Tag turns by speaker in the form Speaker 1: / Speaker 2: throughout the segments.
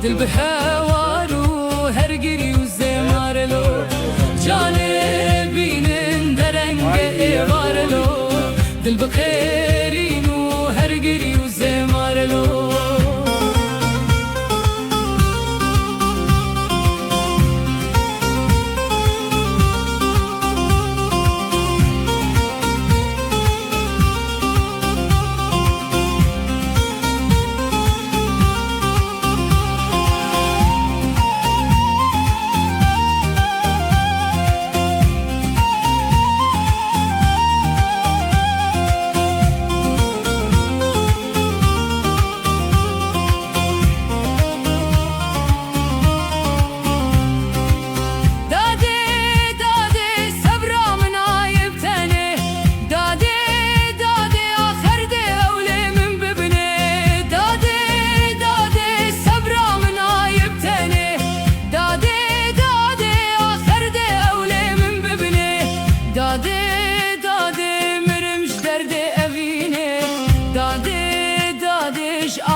Speaker 1: دل به هوارو هر گری و زمارلو جانه بینن درنگ ایوارلو دل به خیرینو هر گری و زمارلو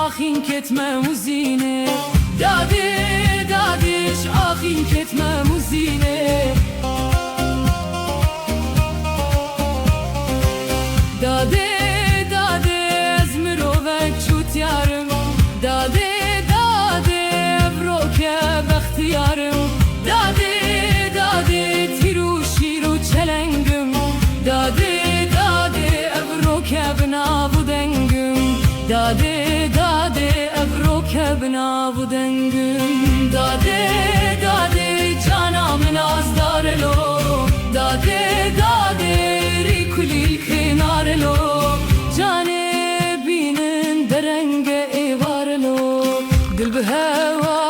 Speaker 1: آخین ketme muzine Dade dadeş آخین ketme muzine Dade dade ez mirovek çut yarım Dade dade evroke behtiyarım Dade dade tiru şiru çelengim Dade dade evroke binavu dengim Dade dade evroke binavu dengim Dade dade canamın azdarelo Dade dade rikulil kınarelo Cane binin derenge evarelo Dil bi heva